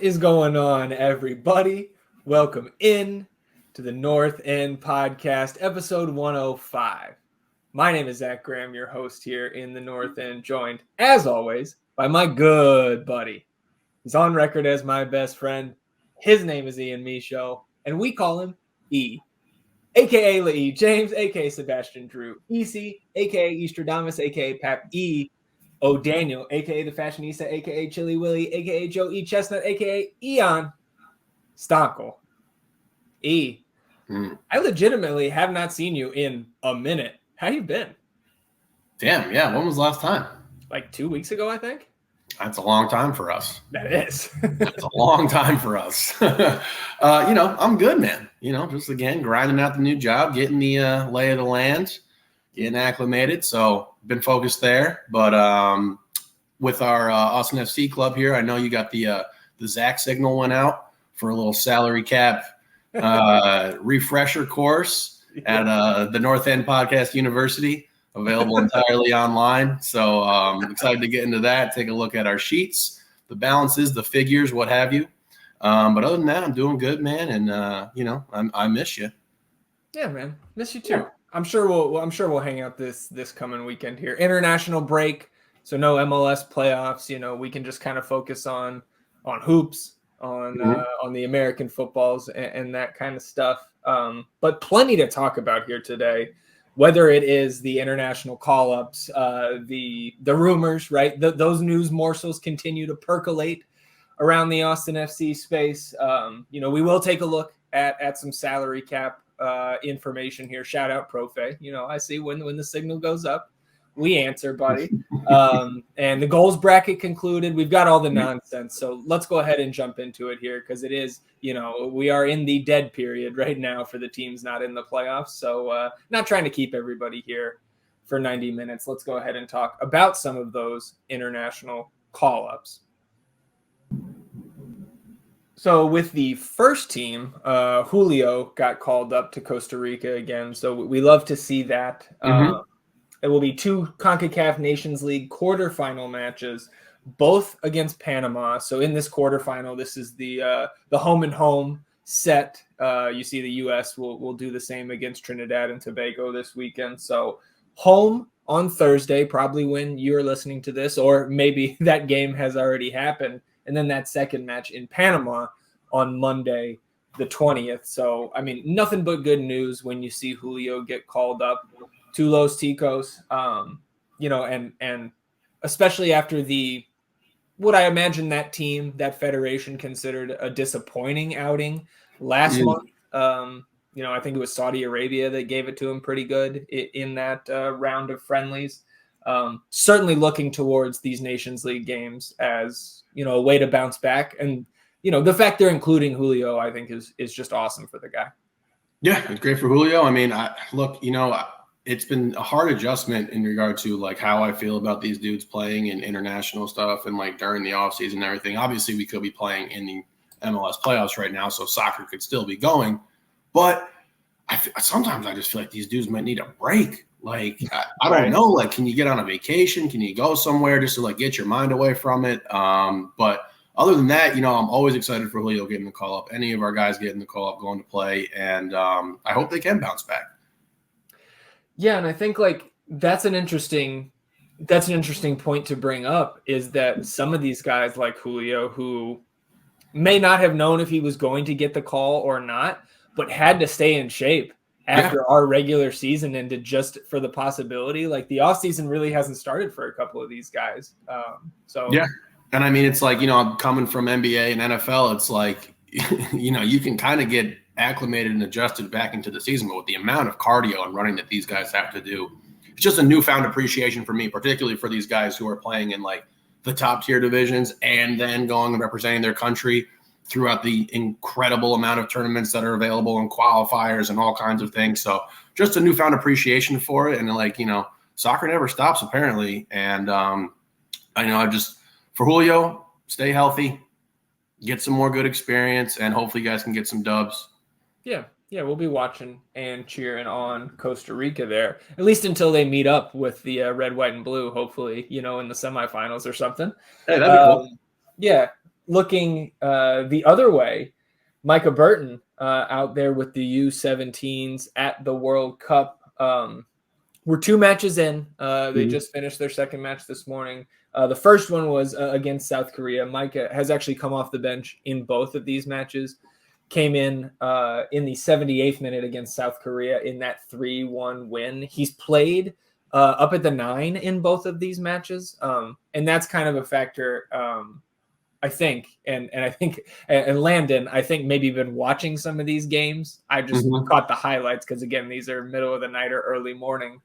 is going on, everybody? Welcome in to the North End Podcast, episode 105. My name is Zach Graham, your host here in the North End, joined, as always, by my good buddy. He's on record as my best friend. His name is Ian Michaud, and we call him E, a.k.a. Lee James, a.k.a. Sebastian Drew, EC, a.k.a. Eastradamus, a.k.a. Pap E, O'Daniel, a.k.a. the Fashionista, a.k.a. Chili Willy, a.k.a. Joe E. Chestnut, a.k.a. Eon Stockel. E, I legitimately have not seen you in a minute. How you been? Damn, yeah. When was the last time? Like 2 weeks ago, I think. That's a long time for us. That is. That's a long time for us. I'm good, man. Just again, grinding out the new job, getting the lay of the land, getting acclimated. So been focused there. But with our Austin FC club here, I know you got the Zac signal went out for a little salary cap refresher course at the North End Podcast University, available entirely online. So I'm excited to get into that, take a look at our sheets, the balances, the figures, what have you. But other than that, I'm doing good, man. And, I miss you. Yeah, man. Miss you too. Yeah. I'm sure we'll hang out this coming weekend here. International break, so no MLS playoffs. We can just kind of focus on hoops, on the American footballs and that kind of stuff. But plenty to talk about here today. Whether it is the international call-ups, the rumors, right? Those news morsels continue to percolate around the Austin FC space. We will take a look at some salary cap information here. Shout out Profe. I see when the signal goes up, we answer, buddy. And the goals bracket concluded. We've got all the nonsense. So let's go ahead and jump into it here because it is, we are in the dead period right now for the teams not in the playoffs. So not trying to keep everybody here for 90 minutes. Let's go ahead and talk about some of those international call-ups. So with the first team, Julio got called up to Costa Rica again. So we love to see that. It will be 2 CONCACAF Nations League quarterfinal matches, both against Panama. So in this quarterfinal, this is the home and home set. You see the U.S. will do the same against Trinidad and Tobago this weekend. So home on Thursday, probably when you're listening to this, or maybe that game has already happened. And then that second match in Panama on Monday, the 20th. So, nothing but good news when you see Julio get called up to Los Ticos, and especially after what I imagine that team, that federation considered a disappointing outing last month. I think it was Saudi Arabia that gave it to him pretty good in that round of friendlies. Certainly looking towards these Nations League games as, a way to bounce back. And, the fact they're including Julio, I think is just awesome for the guy. Yeah, it's great for Julio. It's been a hard adjustment in regard to like how I feel about these dudes playing in international stuff and like during the offseason and everything. Obviously, we could be playing in the MLS playoffs right now, so soccer could still be going. But sometimes I just feel like these dudes might need a break. Like, I don't know. Like, can you get on a vacation? Can you go somewhere just to like get your mind away from it? But other than that, I'm always excited for Julio getting the call up. Any of our guys getting the call up, going to play, and I hope they can bounce back. Yeah, and I think like that's an interesting point to bring up is that some of these guys like Julio, who may not have known if he was going to get the call or not, but had to stay in shape after our regular season ended just for the possibility. Like the offseason really hasn't started for a couple of these guys. Yeah. And it's like, I'm coming from NBA and NFL. It's like, you can kind of get acclimated and adjusted back into the season, but with the amount of cardio and running that these guys have to do, it's just a newfound appreciation for me, particularly for these guys who are playing in like the top tier divisions and then going and representing their country throughout the incredible amount of tournaments that are available and qualifiers and all kinds of things. So just a newfound appreciation for it. And like, soccer never stops apparently. And for Julio, stay healthy, get some more good experience, and hopefully you guys can get some dubs. Yeah, we'll be watching and cheering on Costa Rica there, at least until they meet up with the red, white, and blue, hopefully, in the semifinals or something. Hey, that'd be cool. Yeah. looking the other way, Micah Burton out there with the U17s at the World Cup. We're 2 matches in. They just finished their second match this morning. The first one was against South Korea. Micah has actually come off the bench in both of these matches. Came in the 78th minute against South Korea in that 3-1 win. He's played up at the 9 in both of these matches. And that's kind of a factor, I think. And I think, and Landon, I think maybe been watching some of these games. I just caught the highlights because, again, these are middle of the night or early morning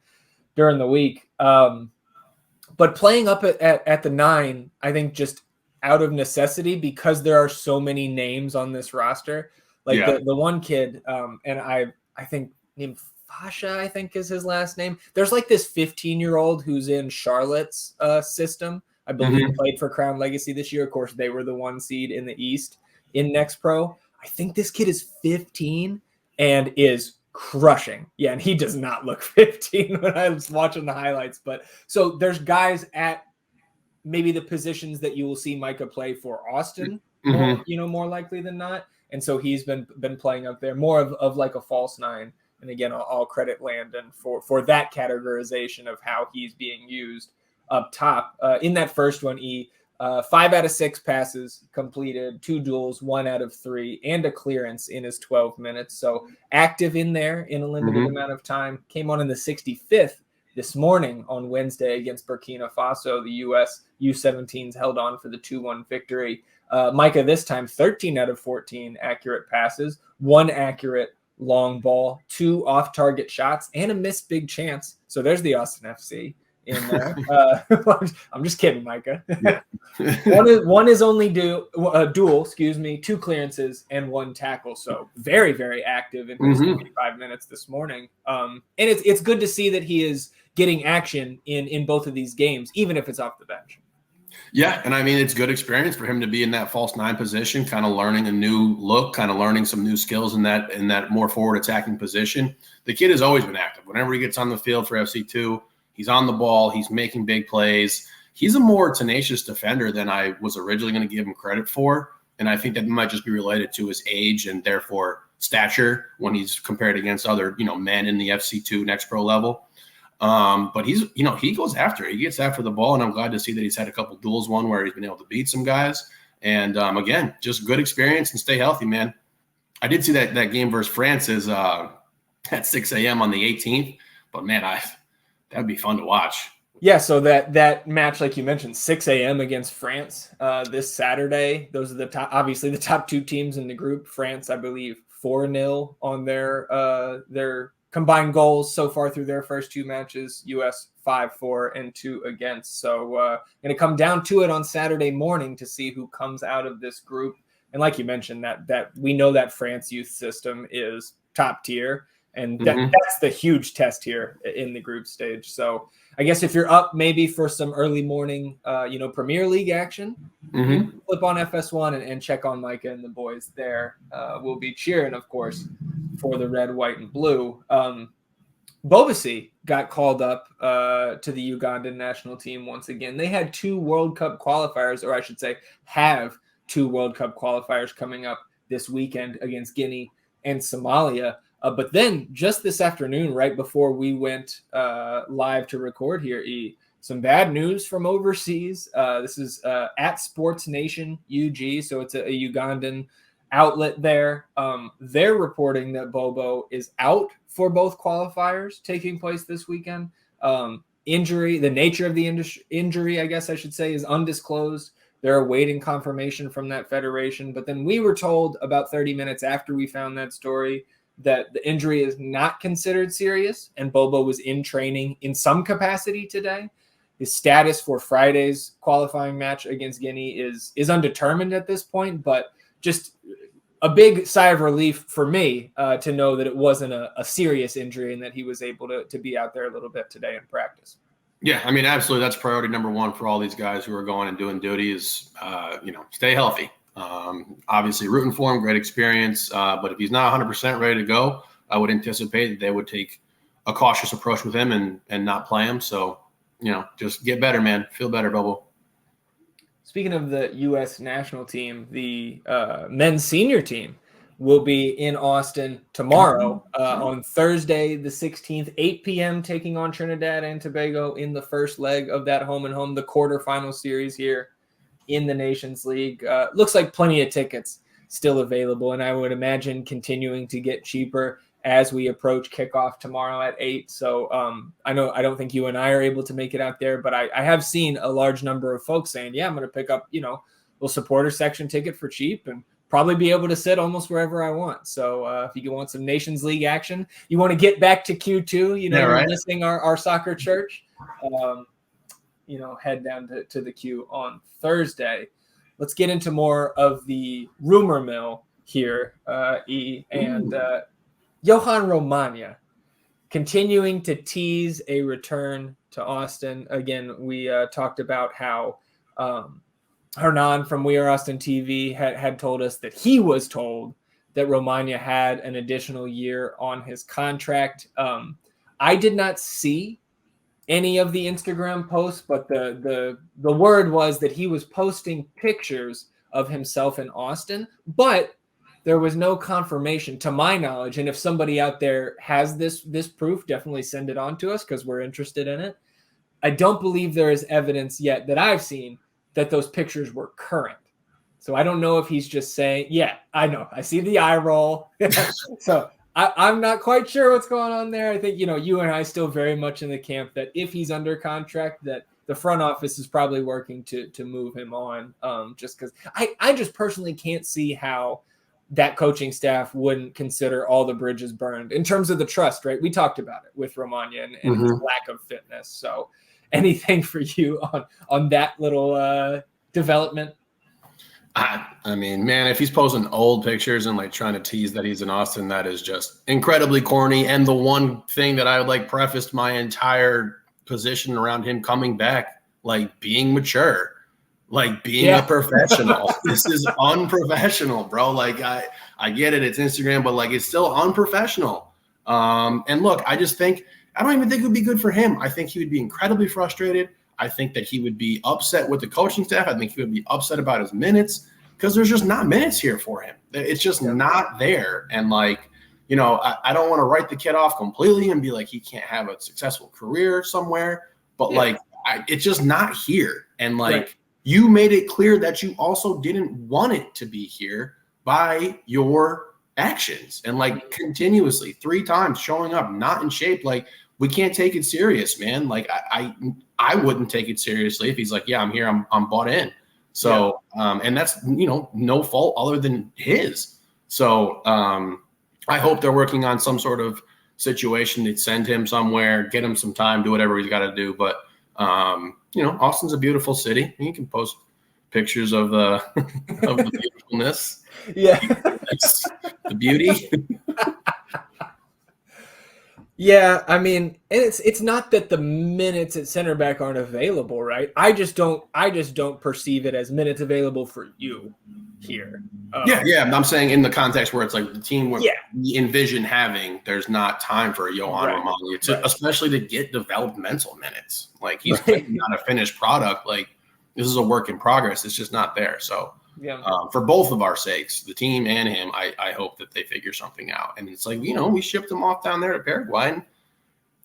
during the week. But playing up at the 9, I think just out of necessity because there are so many names on this roster. Like the one kid, and I think named Fasha, I think is his last name. There's like this 15-year-old who's in Charlotte's system. I believe he played for Crown Legacy this year. Of course, they were the 1 seed in the East in Next Pro. I think this kid is 15 and is crushing. Yeah, and he does not look 15 when I was watching the highlights. But so there's guys at maybe the positions that you will see Micah play for Austin, more likely than not. And so he's been playing up there more of like a false 9. And again, I'll credit Landon for that categorization of how he's being used up top. In that first one, 5 out of 6 passes completed, 2 duels, 1 out of 3, and a clearance in his 12 minutes. So active in there in a limited amount of time. Came on in the 65th this morning on Wednesday against Burkina Faso. The U.S. U17s held on for the 2-1 victory. Micah this time 13 out of 14 accurate passes, 1 accurate long ball, 2 off-target shots, and a missed big chance. So there's the Austin FC in there. I'm just kidding, Micah. one is only duel, 2 clearances and 1 tackle. So very, very active in his 25 minutes this morning. And it's good to see that he is getting action in both of these games, even if it's off the bench. Yeah, and I mean, it's good experience for him to be in that false 9 position, kind of learning a new look, kind of learning some new skills in that more forward attacking position. The kid has always been active. Whenever he gets on the field for FC2, he's on the ball. He's making big plays. He's a more tenacious defender than I was originally going to give him credit for, and I think that might just be related to his age and therefore stature when he's compared against other men in the FC2 Next Pro level. But he's, he goes after it. He gets after the ball, and I'm glad to see that he's had a couple duels, one where he's been able to beat some guys. And again, just good experience and stay healthy, man. I did see that game versus France is at 6 a.m. on the 18th, but man, that'd be fun to watch. Yeah, so that match, like you mentioned, 6 a.m. against France this Saturday. Those are obviously the top 2 teams in the group. France, I believe, 4-0 on their combined goals so far through their first 2 matches. U.S. 5-4 and 2 against. So going to come down to it on Saturday morning to see who comes out of this group. And like you mentioned, that we know that France youth system is top tier. And that's the huge test here in the group stage. So I guess if you're up maybe for some early morning, Premier League action, flip on FS1 and check on Micah and the boys there. We'll be cheering, of course, for the red, white, and blue. Bobasi got called up to the Ugandan national team once again. They had 2 World Cup qualifiers, or I should say have 2 World Cup qualifiers coming up this weekend against Guinea and Somalia. But then just this afternoon, right before we went live to record here, some bad news from overseas. This is at Sports Nation UG, so it's a Ugandan outlet there. They're reporting that Bobo is out for both qualifiers taking place this weekend. Injury, the nature of the injury, I guess I should say, is undisclosed. They're awaiting confirmation from that federation. But then we were told about 30 minutes after we found that story that the injury is not considered serious, and Bobo was in training in some capacity today. His status for Friday's qualifying match against Guinea is undetermined at this point, but just a big sigh of relief for me to know that it wasn't a serious injury and that he was able to be out there a little bit today in practice. Yeah, I mean, absolutely. That's priority number 1 for all these guys who are going and doing duty is, stay healthy. Obviously rooting for him, great experience. But if he's not 100% ready to go, I would anticipate that they would take a cautious approach with him and not play him. So, just get better, man. Feel better, Bobo. speaking of the U.S. national team, the men's senior team will be in Austin tomorrow on Thursday, the 16th, 8 p.m., taking on Trinidad and Tobago in the first leg of that home-and-home, the quarterfinal series here in the Nations League. Looks like plenty of tickets still available, and I would imagine continuing to get cheaper as we approach kickoff tomorrow at 8. So I don't think you and I are able to make it out there, but I have seen a large number of folks saying, yeah, I'm going to pick up, a supporter section ticket for cheap and probably be able to sit almost wherever I want. So if you want some Nations League action, you want to get back to Q2, you're missing our soccer church, head down to the Q on Thursday. Let's get into more of the rumor mill here, and Johan Romagna continuing to tease a return to Austin. Again, we talked about how Hernan from We Are Austin TV had told us that he was told that Romagna had an additional year on his contract. I did not see any of the Instagram posts, but the word was that he was posting pictures of himself in Austin, but there was no confirmation to my knowledge. And if somebody out there has this proof, definitely send it on to us because we're interested in it. I don't believe there is evidence yet that I've seen that those pictures were current. So I don't know if he's just saying, yeah, I know. I see the eye roll. So I'm not quite sure what's going on there. I think, you and I still very much in the camp that if he's under contract, that the front office is probably working to move him on, just because I just personally can't see how that coaching staff wouldn't consider all the bridges burned in terms of the trust, right? We talked about it with Romagna and his lack of fitness. So anything for you on that little development? I mean, man, if he's posting old pictures and like trying to tease that he's in Austin, that is just incredibly corny. And the one thing that I would like prefaced my entire position around him coming back, like being mature, like being a professional. This is unprofessional, bro. Like I get it. It's Instagram, but like, it's still unprofessional. And look, I just think, I don't even think it would be good for him. I think he would be incredibly frustrated. I think that he would be upset with the coaching staff. I think he would be upset about his minutes because there's just not minutes here for him. It's just not there. And like, I don't want to write the kid off completely and be like, he can't have a successful career somewhere, but like, it's just not here. And like, you made it clear that you also didn't want it to be here by your actions and like continuously 3 times showing up, not in shape. Like, we can't take it serious, man. Like I wouldn't take it seriously if he's like, yeah, I'm here. I'm bought in. So, and that's, no fault other than his. So, I hope they're working on some sort of situation to send him somewhere, get him some time, do whatever he's got to do. But, Austin's a beautiful city. You can post pictures of the, of the beautifulness. Yeah. The beauty. Yeah, I mean, and it's not that the minutes at center back aren't available, right? I just don't perceive it as minutes available for you here. I'm saying in the context where it's like the team where we envision having, there's not time for a Johan Romagna, especially to get developmental minutes. Like he's not a finished product. Like this is a work in progress. It's just not there. So. Yeah. For both of our sakes, the team and him, I hope that they figure something out. And it's like, we shipped him off down there to Paraguay and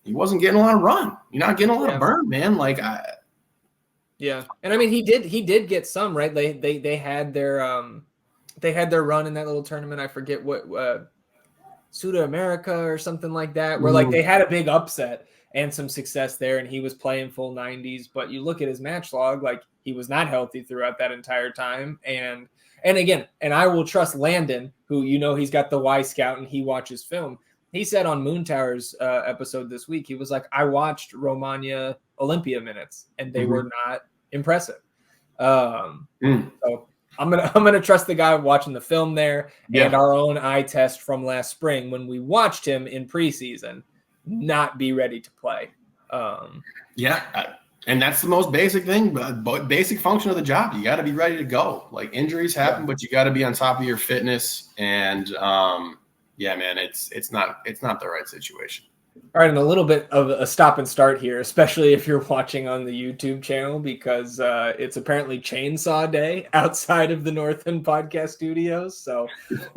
he wasn't getting a lot of run. You're not getting a lot of burn, man. Like and I mean he did get some, right? They had their run in that little tournament. I forget what Sudamerica or something like that, where like they had a big upset and some success there, and he was playing full 90s. But you look at his match log, like he was not healthy throughout that entire time. And again, and I will trust Landon, who he's got the Y Scout and he watches film. He said on Moon Tower's episode this week, he was like, I watched Romagna Olympia minutes and they were not impressive. So I'm gonna trust the guy watching the film there and our own eye test from last spring when we watched him in preseason not be ready to play. And that's the most basic thing, basic function of the job. You got to be ready to go. Like injuries happen, but you got to be on top of your fitness. And man, it's not the right situation. All right, and a little bit of a stop and start here, especially if you're watching on the YouTube channel, because it's apparently Chainsaw Day outside of the North End Podcast Studios. So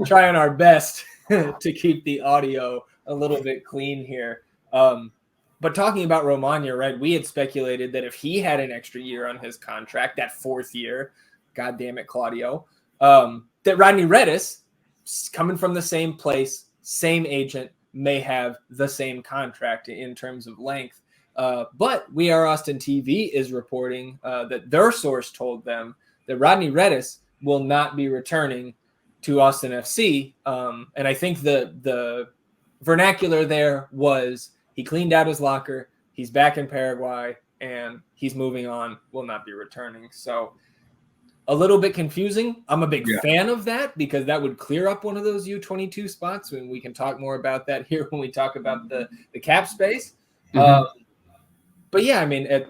trying our best to keep the audio a little bit clean here. But talking about Romagna, right, we had speculated that if he had an extra year on his contract, that 4th year, God damn it, Claudio, that Rodney Redis, coming from the same place, same agent, may have the same contract in terms of length. But We Are Austin TV is reporting that their source told them that Rodney Redis will not be returning to Austin FC. And I think the vernacular there was he cleaned out his locker, he's back in Paraguay, and he's moving on, will not be returning. So a little bit confusing. I'm a big fan of that because that would clear up one of those U22 spots, and we can talk more about that here when we talk about the cap space. But yeah, I mean,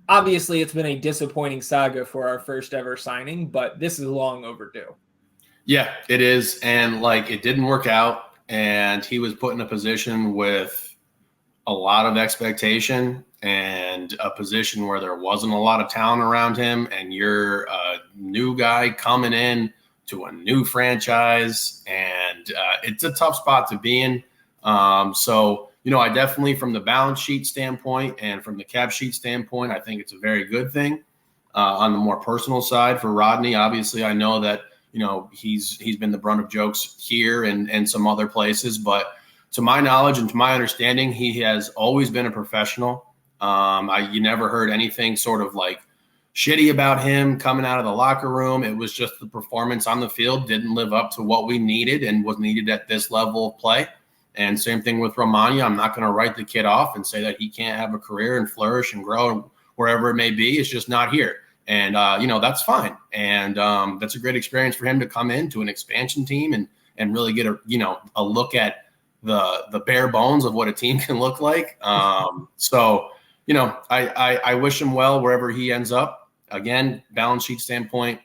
obviously it's been a disappointing saga for our first ever signing, but this is long overdue. Yeah, it is. And like, it didn't work out, and he was put in a position with a lot of expectation and a position where there wasn't a lot of talent around him, and you're a new guy coming in to a new franchise, and it's a tough spot to be in. So, you know, I definitely, from the balance sheet standpoint and from the cap sheet standpoint, I think it's a very good thing. On the more personal side for Rodney, obviously, I know that, you know, he's been the brunt of jokes here and some other places, but to my knowledge and to my understanding, he has always been a professional. You never heard anything sort of like shitty about him coming out of the locker room. It was just the performance on the field didn't live up to what we needed and was needed at this level of play. And same thing with Romagna. I'm not going to write the kid off and say that he can't have a career and flourish and grow wherever it may be. It's just not here. And, you know, that's fine. And that's a great experience for him to come into an expansion team and really get a look at the bare bones of what a team can look like. So, you know, I wish him well wherever he ends up. Again, balance sheet standpoint,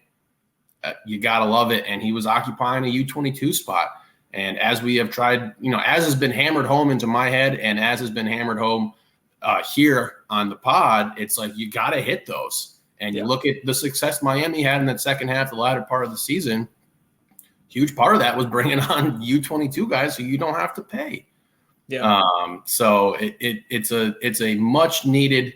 you got to love it. And he was occupying a U22 spot. And as we have tried, you know, as has been hammered home into my head and as has been hammered home here on the pod, it's like you got to hit those. And you look at the success Miami had in that second half, the latter part of the season. Huge part of that was bringing on U22 guys who you don't have to pay. Yeah. So it's a much needed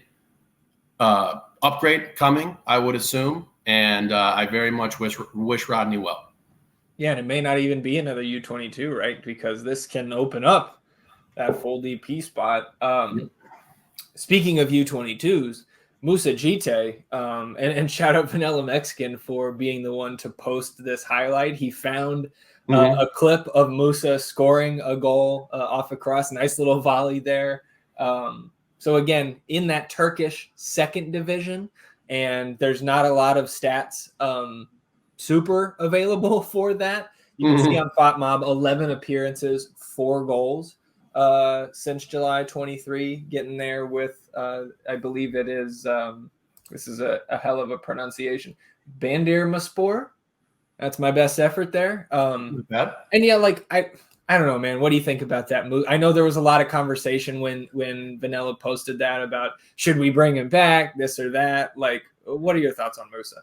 upgrade coming, I would assume, and I very much wish Rodney well. Yeah, and it may not even be another U22, right? Because this can open up that full DP spot. Speaking of U22s, Musa Jite, and shout out Vanilla Mexican for being the one to post this highlight. He found a clip of Musa scoring a goal off a cross. Nice little volley there. So again, in that Turkish second division, and there's not a lot of stats super available for that. You can see on FotMob 11 appearances, 4 goals since July 23, getting there with, I believe it is, this is a hell of a pronunciation, Bandırmaspor. That's my best effort there. And yeah, like, I don't know, man. What do you think about that move? I know there was a lot of conversation when Vanilla posted that about should we bring him back, this or that. Like, what are your thoughts on Musa?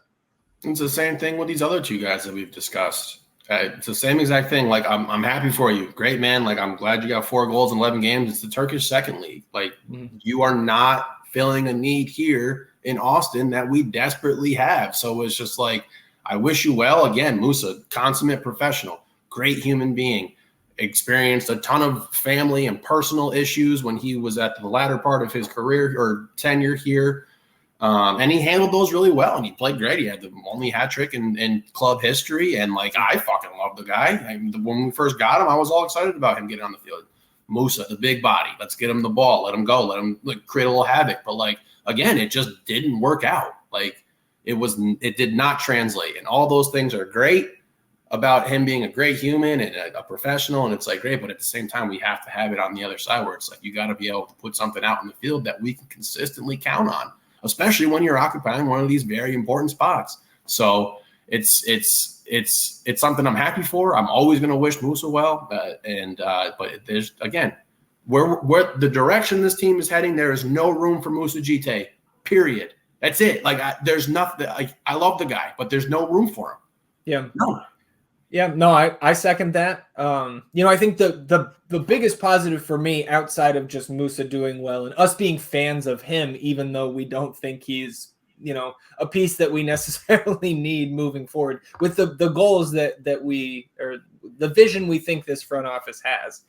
It's the same thing with these other 2 guys that we've discussed. It's the same exact thing. Like, I'm happy for you. Great, man. Like, I'm glad you got 4 goals in 11 games. It's the Turkish second league. Like, you are not filling a need here in Austin that we desperately have. So it's just like, I wish you well. Again, Musa, consummate professional, great human being, experienced a ton of family and personal issues when he was at the latter part of his career or tenure here. And he handled those really well, and he played great. He had the only hat trick in club history, and like I fucking love the guy. When we first got him, I was all excited about him getting on the field. Musa, the big body, let's get him the ball, let him go, let him create a little havoc. But like again, it just didn't work out. Like it did not translate, and all those things are great about him being a great human and a professional, and it's like great, but at the same time, we have to have it on the other side where it's like you got to be able to put something out in the field that we can consistently count on, especially when you're occupying one of these very important spots. So it's something I'm happy for. I'm always going to wish Musa well. But there's, again, where the direction this team is heading, there is no room for Musa Jite, period. That's it. Like, there's nothing. I love the guy, but there's no room for him. Yeah. No. Yeah, no, I second that. I think the biggest positive for me, outside of just Musa doing well and us being fans of him, even though we don't think he's, a piece that we necessarily need moving forward with the goals that we, or the vision we think this front office has,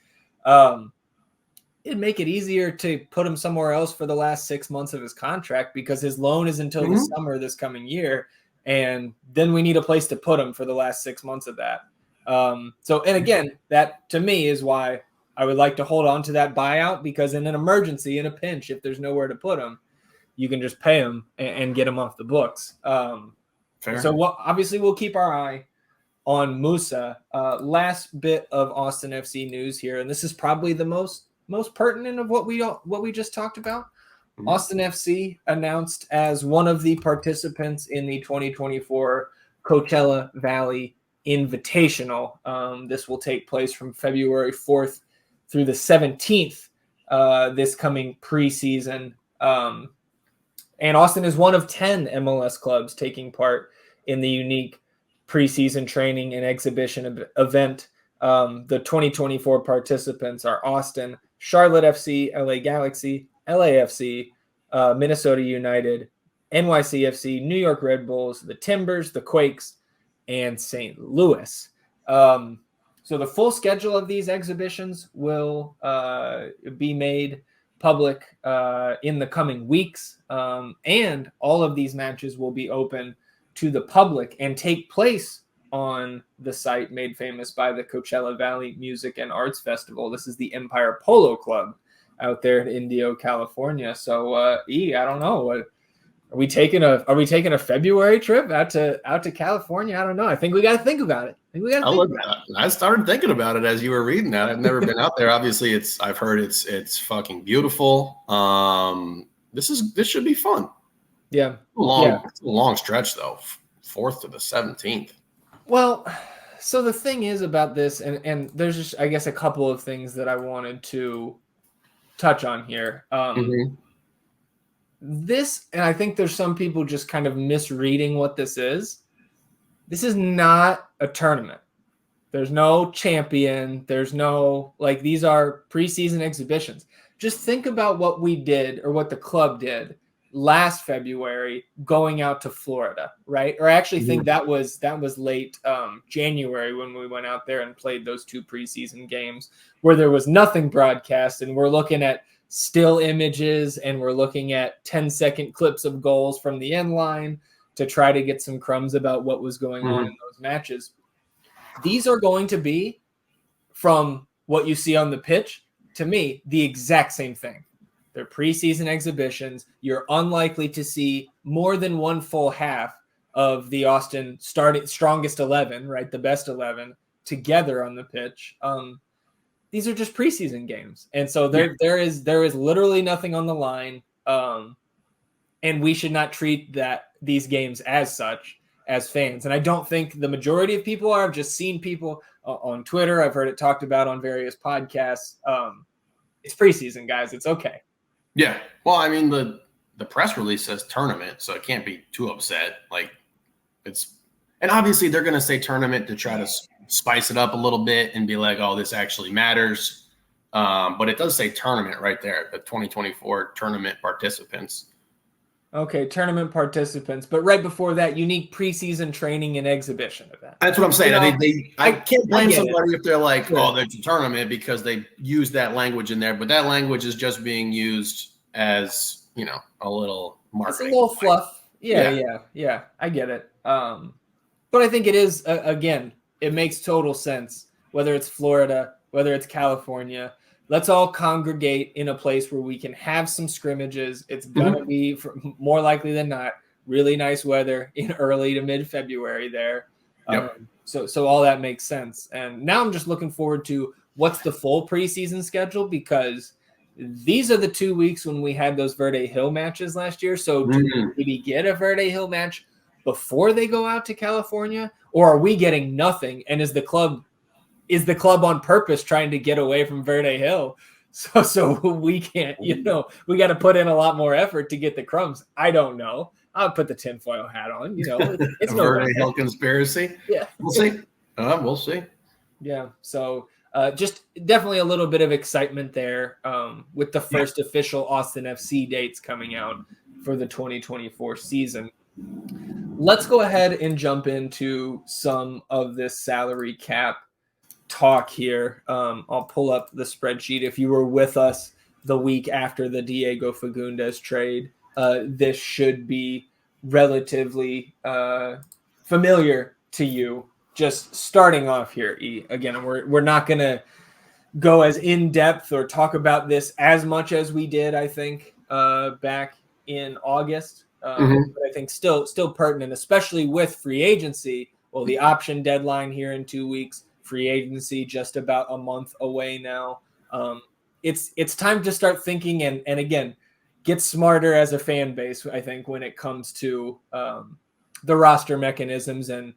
it'd make it easier to put him somewhere else for the last 6 months of his contract, because his loan is until the summer this coming year. And then we need a place to put him for the last 6 months of that. And again, that to me is why I would like to hold on to that buyout, because in an emergency, in a pinch, if there's nowhere to put him, you can just pay him and get him off the books. Fair. So obviously we'll keep our eye on Musa. Last bit of Austin FC news here, and this is probably the most pertinent of what we just talked about. Austin FC announced as one of the participants in the 2024 Coachella Valley Invitational. This will take place from February 4th through the 17th, this coming preseason. And Austin is one of 10 MLS clubs taking part in the unique preseason training and exhibition event. The 2024 participants are Austin, Charlotte FC, LA Galaxy, LAFC, Minnesota United, NYCFC, New York Red Bulls, the Timbers, the Quakes, and St. Louis. So the full schedule of these exhibitions will be made public in the coming weeks, and all of these matches will be open to the public and take place on the site made famous by the Coachella Valley Music and Arts Festival. This is the Empire Polo Club out there in Indio, California. So, I don't know. Are we taking a February trip out to California? I don't know. I think we got to think about it. I started thinking about it as you were reading that. I've never been out there. Obviously, I've heard it's fucking beautiful. This should be fun. Yeah. It's a long stretch though. 4th to the 17th. Well, so the thing is about this, and there's just, I guess, a couple of things that I wanted to touch on here. This, and I think there's some people just kind of misreading what this is. This is not a tournament. There's no champion. There's no, these are preseason exhibitions. Just think about what we did, or what the club did last February, going out to Florida, right? Or I actually think that was late January when we went out there and played those 2 preseason games where there was nothing broadcast, and we're looking at still images and we're looking at 10-second clips of goals from the end line to try to get some crumbs about what was going on in those matches. These are going to be, from what you see on the pitch, to me, the exact same thing. They're preseason exhibitions. You're unlikely to see more than one full half of the Austin strongest 11, right? The best 11 together on the pitch. These are just preseason games. And so there is literally nothing on the line. And we should not treat these games as such as fans. And I don't think the majority of people are. I've just seen people on Twitter. I've heard it talked about on various podcasts. It's preseason, guys. It's okay. Yeah. Well, I mean, the press release says tournament, so it can't be too upset. And obviously they're going to say tournament to try to spice it up a little bit and be like, oh, this actually matters. But it does say tournament right there, the 2024 tournament participants. Okay, tournament participants. But right before that, unique preseason training and exhibition event. That's what I'm saying. I can't blame somebody if they're like, oh, there's a tournament, because they use that language in there. But that language is just being used as, a little marketing. It's a little fluff. Yeah. I get it. But I think it is, again, it makes total sense, whether it's Florida, whether it's California. Let's all congregate in a place where we can have some scrimmages. It's going to be, more likely than not, really nice weather in early to mid-February there. Yep. So all that makes sense. And now I'm just looking forward to what's the full preseason schedule, because these are the 2 weeks when we had those Verde Hill matches last year. So do we maybe get a Verde Hill match before they go out to California, or are we getting nothing? And is the club on purpose trying to get away from Verde Hill So we can't, we got to put in a lot more effort to get the crumbs. I don't know. I'll put the tinfoil hat on, it's A no Verde Hill conspiracy. Yeah. We'll see. We'll see. Yeah. So just definitely a little bit of excitement there with the first official Austin FC dates coming out for the 2024 season. Let's go ahead and jump into some of this salary cap talk here. I'll pull up the spreadsheet. If you were with us the week after the Diego Fagundes trade, this should be relatively familiar to you. Just starting off here, E. Again, we're not going to go as in depth or talk about this as much as we did, I think, back in August. But I think still pertinent, especially with free agency. Well, the option deadline here in 2 weeks, free agency just about a month away now. It's time to start thinking and again, get smarter as a fan base, I think, when it comes to the roster mechanisms and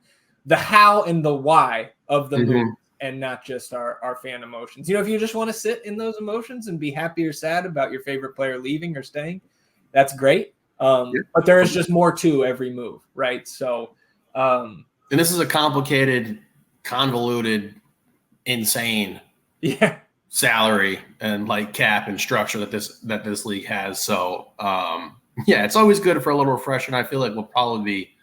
the how and the why of the move, and not just our fan emotions. If you just want to sit in those emotions and be happy or sad about your favorite player leaving or staying, that's great. But there is just more to every move, right? So, and this is a complicated, convoluted, insane salary and like cap and structure that this league has. So, it's always good for a little refresher. And I feel like we'll probably be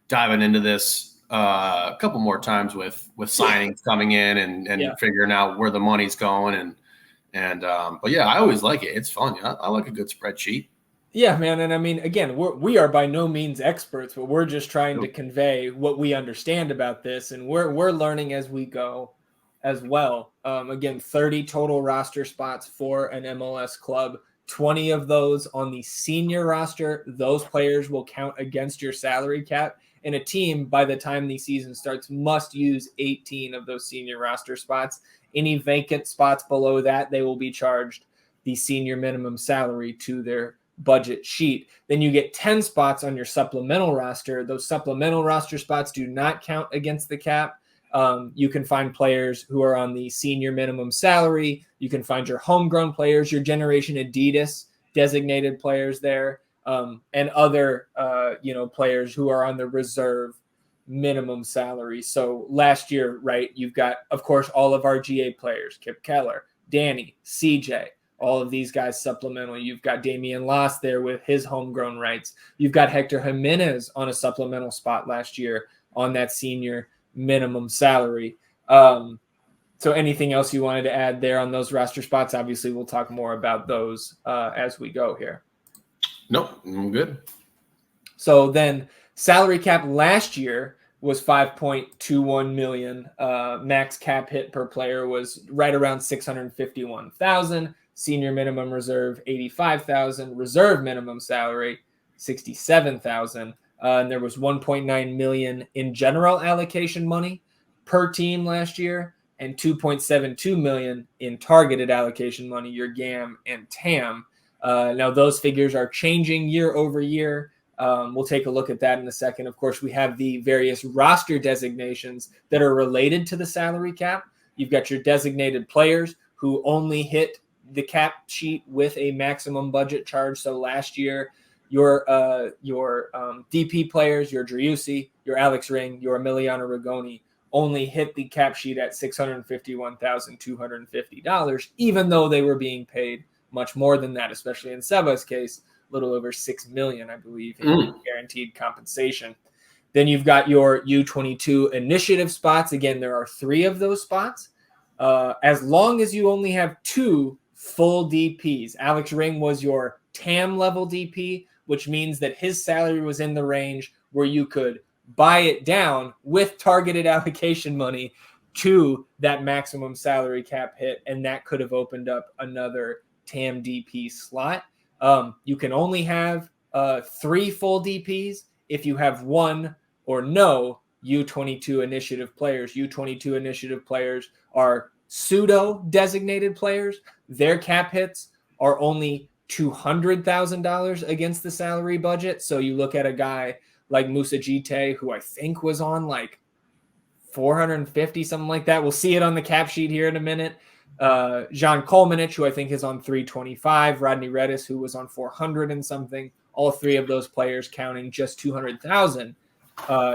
diving into this a couple more times with signings coming in and figuring out where the money's going. But yeah, I always like it. It's fun. I like a good spreadsheet. Yeah, man. And I mean, again, we are by no means experts, but we're just trying to convey what we understand about this. And we're learning as we go as well. Again, 30 total roster spots for an MLS club, 20 of those on the senior roster. Those players will count against your salary cap. And a team, by the time the season starts, must use 18 of those senior roster spots. Any vacant spots below that, they will be charged the senior minimum salary to their budget sheet. Then you get 10 spots on your supplemental roster. Those supplemental roster spots do not count against the cap. You can find players who are on the senior minimum salary. You can find your homegrown players, your Generation Adidas designated players there, and other players who are on the reserve minimum salary. So last year, right, you've got, of course, all of our GA players, Kip Keller, Danny, CJ, all of these guys supplemental. You've got Damian Loss there with his homegrown rights. You've got Hector Jimenez on a supplemental spot last year on that senior minimum salary. So anything else you wanted to add there on those roster spots? Obviously, we'll talk more about those as we go here. Nope, I'm good. So then salary cap last year was 5.21 million. Max cap hit per player was right around 651,000. Senior minimum reserve, 85,000. Reserve minimum salary, 67,000. And there was 1.9 million in general allocation money per team last year, and 2.72 million in targeted allocation money, your GAM and TAM. Now those figures are changing year over year. We'll take a look at that in a second. Of course, we have the various roster designations that are related to the salary cap. You've got your designated players who only hit the cap sheet with a maximum budget charge. So last year, your DP players, your Driussi, your Alex Ring, your Emiliano Rigoni only hit the cap sheet at $651,250, even though they were being paid much more than that, especially in Seba's case, a little over $6 million, I believe, in guaranteed compensation. Then you've got your U22 initiative spots. Again, there are 3 of those spots. As long as you only have 2 full DPs. Alex Ring was your TAM level DP, which means that his salary was in the range where you could buy it down with targeted allocation money to that maximum salary cap hit, and that could have opened up another TAM DP slot. You can only have 3 full DPs if you have 1 or no U22 initiative players. U22 initiative players are pseudo designated players. Their cap hits are only $200,000 against the salary budget. So you look at a guy like Musa Jite, who I think was on like 450, something like that. We'll see it on the cap sheet here in a minute. Jean Kolmanich, who I think is on 325, Rodney Redis, who was on 400 and something. All three of those players counting just 200,000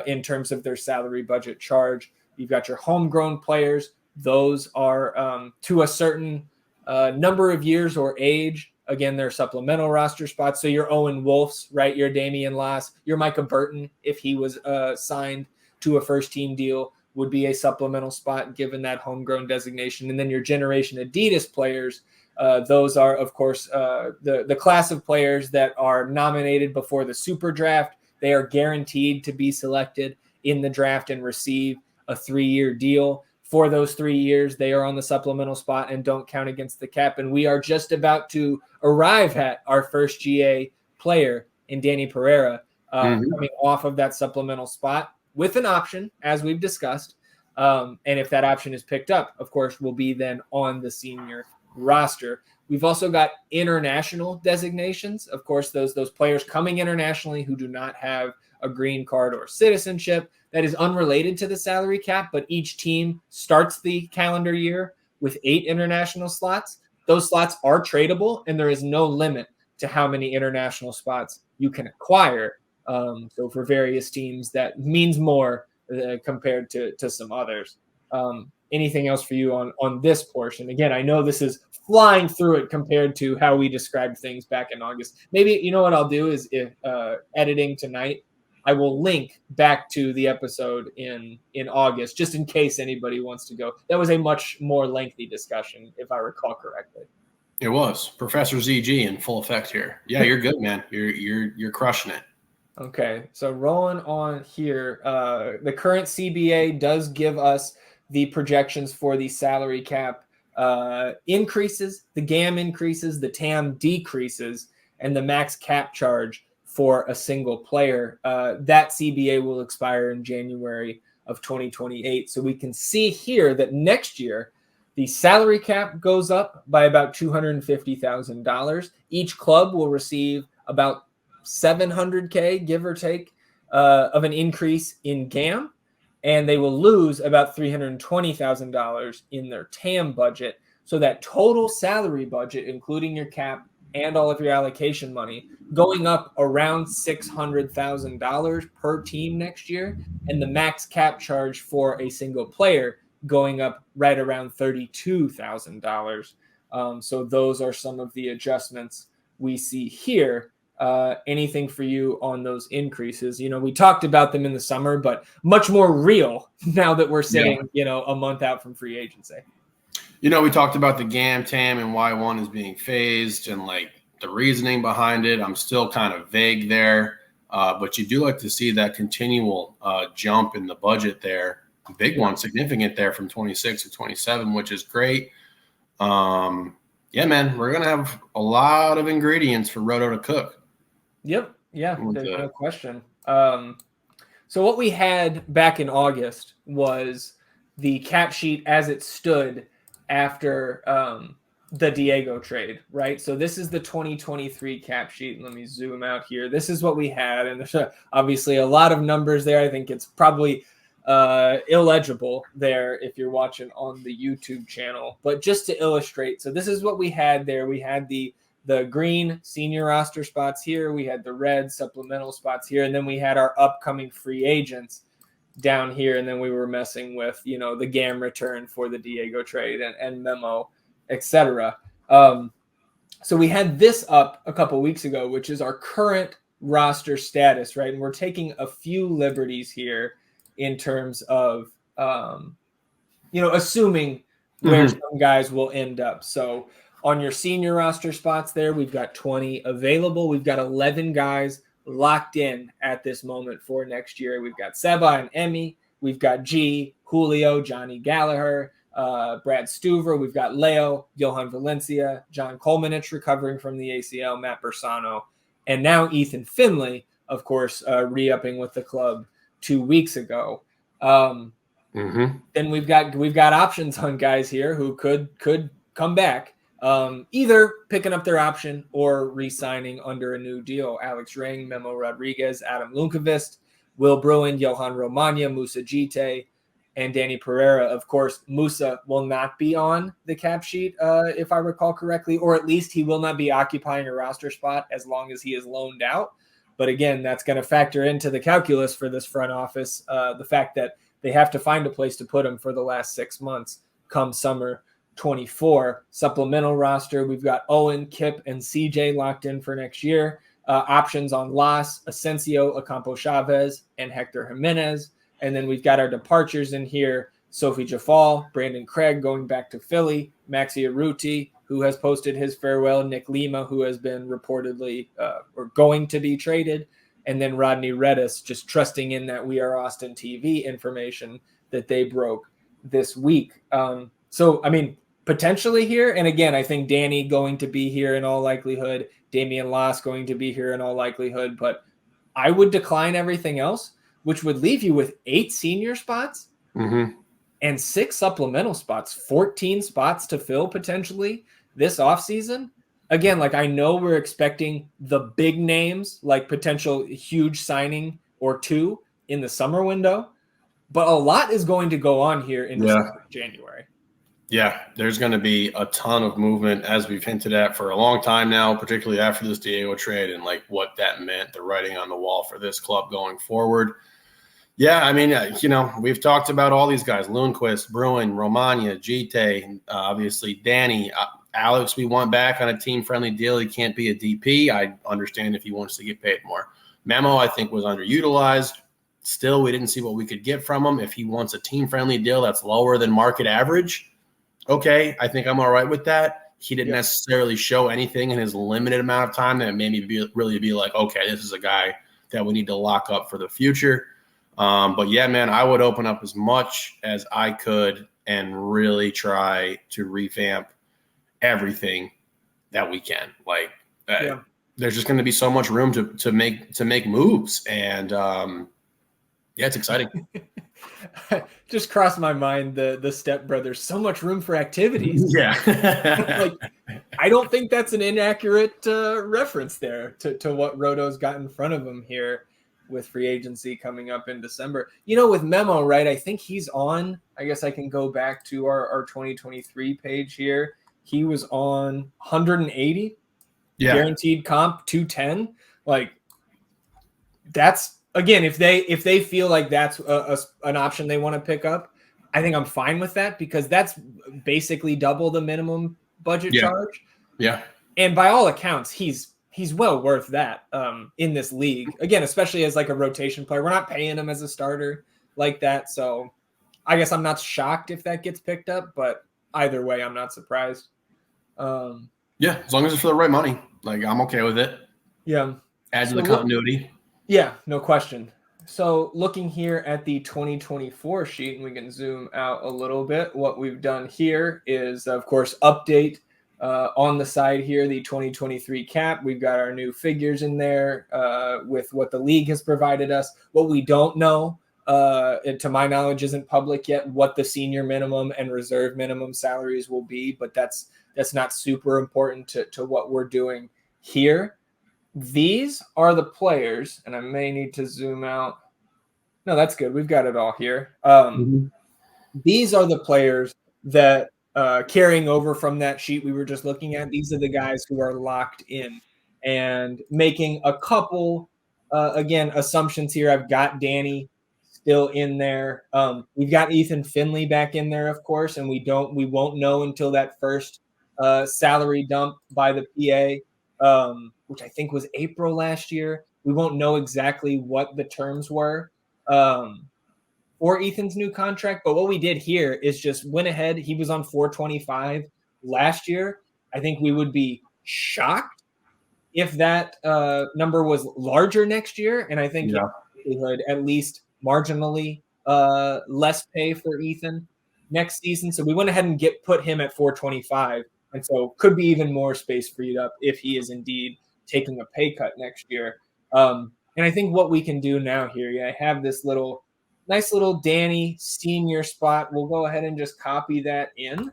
in terms of their salary budget charge. You've got your homegrown players. Those are to a certain number of years or age. Again, they're supplemental roster spots. So your Owen Wolfs, right? Your Damian Lass, your Micah Burton, if he was signed to a first team deal, would be a supplemental spot given that homegrown designation. And then your Generation Adidas players, those are, of course, the class of players that are nominated before the Super Draft. They are guaranteed to be selected in the draft and receive a 3-year deal. For those 3 years, they are on the supplemental spot and don't count against the cap. And we are just about to arrive at our first GA player in Danny Pereira, coming off of that supplemental spot with an option, as we've discussed. And if that option is picked up, of course, will be then on the senior roster. We've also got international designations. Of course, those players coming internationally who do not have a green card or citizenship. That is unrelated to the salary cap, but each team starts the calendar year with 8 international slots. Those slots are tradable, and there is no limit to how many international spots you can acquire. So for various teams, that means more compared to some others. Anything else for you on this portion? Again, I know this is flying through it compared to how we described things back in August. Maybe, you know what I'll do is if editing tonight, I will link back to the episode in August, just in case anybody wants to go. That was a much more lengthy discussion, if I recall correctly. It was Professor ZG in full effect here. Yeah, you're good, man. You're crushing it. Okay, so rolling on here, the current CBA does give us the projections for the salary cap increases, the GAM increases, the TAM decreases, and the max cap charge for a single player. That CBA will expire in January of 2028. So we can see here that next year, the salary cap goes up by about $250,000. Each club will receive about $700K, give or take, of an increase in GAM, and they will lose about $320,000 in their TAM budget. So that total salary budget, including your cap and all of your allocation money, going up around $600,000 per team next year, and the max cap charge for a single player going up right around $32,000. So those are some of the adjustments we see here. Anything for you on those increases? You know, we talked about them in the summer, but much more real now that we're sitting, a month out from free agency. You know, we talked about the GAM, TAM, and Y1 is being phased and like the reasoning behind it. I'm still kind of vague there, but you do like to see that continual jump in the budget there. Big one, significant there from 26 to 27, which is great. Yeah, man, we're going to have a lot of ingredients for Rodo to cook. Yep. Yeah, there's no question. So what we had back in August was the cap sheet as it stood after the Diego trade, right? So this is the 2023 cap sheet. Let me zoom out here. This is what we had. And there's obviously a lot of numbers there. I think it's probably illegible there if you're watching on the YouTube channel. But just to illustrate, so this is what we had there. We had the green senior roster spots here. We had the red supplemental spots here. And then we had our upcoming free agents down here. And then we were messing with, the GAM return for the Diego trade and Memo, etc. So we had this up a couple weeks ago, which is our current roster status, right? And we're taking a few liberties here in terms of, assuming where some guys will end up. So on your senior roster spots there, we've got 20 available. We've got 11 guys locked in at this moment for next year. We've got Seba and Emmy. We've got G, Julio, Johnny Gallagher, Brad Stuver. We've got Leo, Johan Valencia, John Kolmanich recovering from the ACL, Matt Bersano, and now Ethan Finley, of course, re-upping with the club 2 weeks ago. Then we've got options on guys here who could come back. Either picking up their option or re-signing under a new deal. Alex Ring, Memo Rodriguez, Adam Lundqvist, Will Bruin, Johan Romagna, Musa Gite, and Danny Pereira. Of course, Musa will not be on the cap sheet, if I recall correctly, or at least he will not be occupying a roster spot as long as he is loaned out. But again, that's going to factor into the calculus for this front office, the fact that they have to find a place to put him for the last 6 months come summer 24. Supplemental roster, we've got Owen, Kip, and CJ locked in for next year. Options on Las, Asensio, Ocampo Chavez, and Hector Jimenez. And then we've got our departures in here. Sophie Jafal, Brandon Craig going back to Philly, Maxi Arruti, who has posted his farewell, Nick Lima, who has been reportedly or going to be traded, and then Rodney Redis, just trusting in that We Are Austin TV information that they broke this week. So, I mean, potentially here, and again, I think Danny going to be here in all likelihood, Damian Las going to be here in all likelihood, but I would decline everything else, which would leave you with 8 senior spots and 6 supplemental spots, 14 spots to fill potentially this offseason. Again, like I know we're expecting the big names, like potential huge signing or 2 in the summer window, but a lot is going to go on here in December, January. Yeah, there's going to be a ton of movement, as we've hinted at for a long time now, particularly after this Diego trade and like what that meant, the writing on the wall for this club going forward. Yeah, I mean, we've talked about all these guys, Lundqvist, Bruin, Romagna, Gite, obviously Danny, Alex we want back on a team-friendly deal. He can't be a DP. I understand if he wants to get paid more. Memo, I think, was underutilized. Still, we didn't see what we could get from him. If he wants a team-friendly deal that's lower than market average, okay, I think I'm all right with that. He didn't necessarily show anything in his limited amount of time that made me really be like, okay, this is a guy that we need to lock up for the future. But yeah, man, I would open up as much as I could and really try to revamp everything that we can. Like, there's just going to be so much room to make moves, and it's exciting. Just crossed my mind the Step Brothers. So much room for activities. Yeah, like I don't think that's an inaccurate reference there to what Rodo's got in front of him here with free agency coming up in December. With Memo, right? I think he's on. I guess I can go back to our 2023 page here. He was on 180 guaranteed comp 210. Like that's. Again, if they feel like that's an option they want to pick up, I think I'm fine with that because that's basically double the minimum budget charge. Yeah. And by all accounts, he's well worth that in this league. Again, especially as like a rotation player. We're not paying him as a starter like that. So I guess I'm not shocked if that gets picked up, but either way, I'm not surprised. As long as it's for the right money. Like I'm okay with it. Yeah. Add to the continuity. Yeah, no question. So looking here at the 2024 sheet, and we can zoom out a little bit, what we've done here is, of course, update on the side here, the 2023 cap. We've got our new figures in there with what the league has provided us. What we don't know, to my knowledge, isn't public yet, what the senior minimum and reserve minimum salaries will be, but that's not super important to what we're doing here. These are the players, and I may need to zoom out. No, that's good. We've got it all here. These are the players that carrying over from that sheet we were just looking at. These are the guys who are locked in and making a couple, again, assumptions here. I've got Danny still in there. We've got Ethan Finley back in there, of course, and we won't know until that first salary dump by the PA. Which I think was April last year. We won't know exactly what the terms were for Ethan's new contract, but what we did here is just went ahead. He was on 425 last year. I think we would be shocked if that number was larger next year, and I think at least marginally less pay for Ethan next season. So we went ahead and put him at 425, and so could be even more space freed up if he is indeed taking a pay cut next year. And I think what we can do now here, I have this nice little Danny senior spot. We'll go ahead and just copy that in.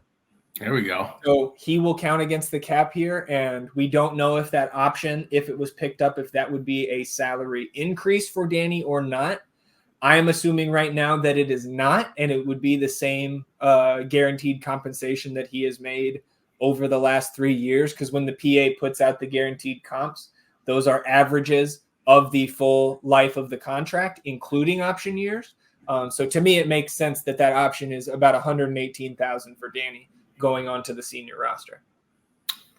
There we go. So he will count against the cap here, and we don't know if that option, if it was picked up, if that would be a salary increase for Danny or not. I am assuming right now that it is not, and it would be the same guaranteed compensation that he has made over the last 3 years. Because when the PA puts out the guaranteed comps, those are averages of the full life of the contract, including option years. So to me, it makes sense that option is about $118,000 for Danny going onto the senior roster.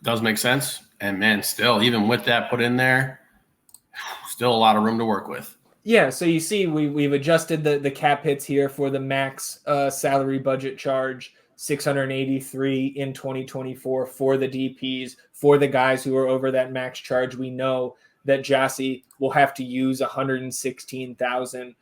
Does make sense. And man, still, even with that put in there, still a lot of room to work with. Yeah, so you see we've adjusted the cap hits here for the max salary budget charge, 683 in 2024 for the DPs. For the guys who are over that max charge, we know that Jassy will have to use 116,000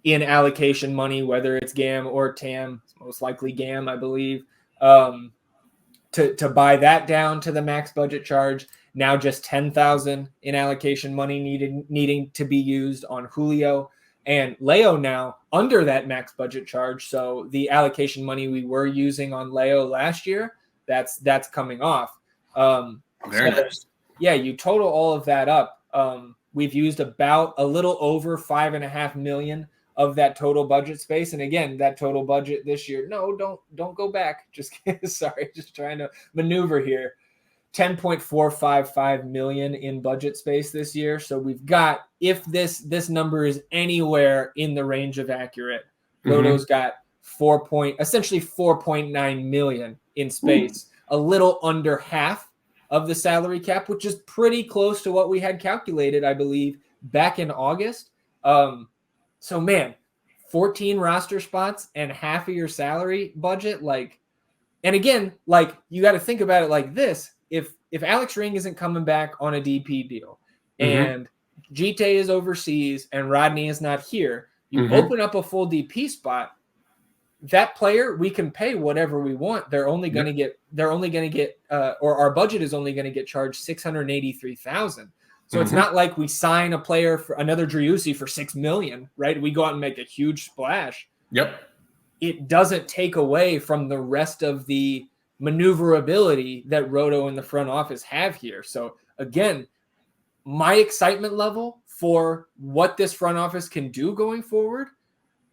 in allocation money, whether it's GAM or TAM. It's most likely GAM, I believe, to buy that down to the max budget charge. Now just 10,000 in allocation money needing to be used on Julio and Leo now under that max budget charge. So the allocation money we were using on Leo last year, that's coming off. Very nice. Yeah, you total all of that up. We've used about a little over $5.5 million of that total budget space. And again, that total budget this year, no, don't go back. Just sorry, just trying to maneuver here. 10.455 million in budget space this year. So we've got, if this number is anywhere in the range of accurate, Rodo's got essentially 4.9 million in space, a little under half of the salary cap, which is pretty close to what we had calculated, I believe, back in August. So man, 14 roster spots and half of your salary budget, and again, you got to think about it like this. If Alex Ring isn't coming back on a DP deal and Gite is overseas and Rodney is not here, you open up a full DP spot. That player, we can pay whatever we want. They're only going to get, or our budget is only going to get charged 683,000. So it's not like we sign a player for another Driussi for $6 million, right? We go out and make a huge splash. Yep. It doesn't take away from the rest of the maneuverability that Rodo and the front office have here. So again, my excitement level for what this front office can do going forward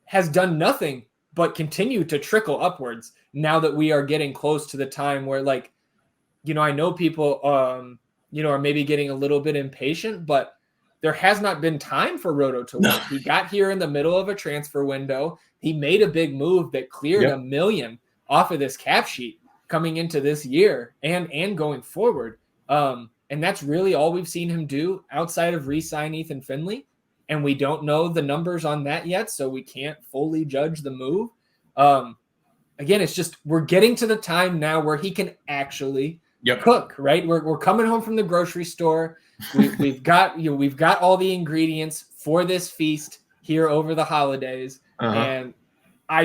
has done nothing but continue to trickle upwards now that we are getting close to the time where, I know people, are maybe getting a little bit impatient, but there has not been time for Rodo to work. He got here in the middle of a transfer window. He made a big move that cleared $1 million off of this cap sheet coming into this year and going forward. And that's really all we've seen him do outside of re-sign Ethan Finley. And we don't know the numbers on that yet, so we can't fully judge the move. Again, it's just we're getting to the time now where he can actually cook, right? We're coming home from the grocery store. We've got all the ingredients for this feast here over the holidays. And I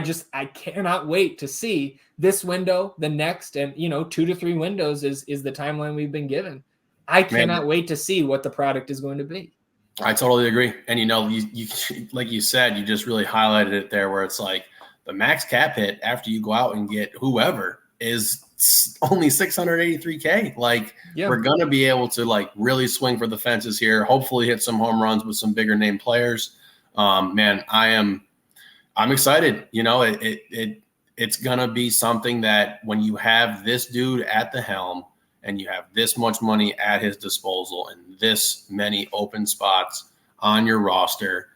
cannot wait to see this window, the next, and 2 to 3 windows is the timeline we've been given. I cannot wait to see what the product is going to be. I totally agree. And you like you said, you just really highlighted it there where it's like the max cap hit after you go out and get whoever is only 683K. We're going to be able to really swing for the fences here, hopefully hit some home runs with some bigger name players. Man, I'm excited. It's going to be something that when you have this dude at the helm and you have this much money at his disposal and this many open spots on your roster,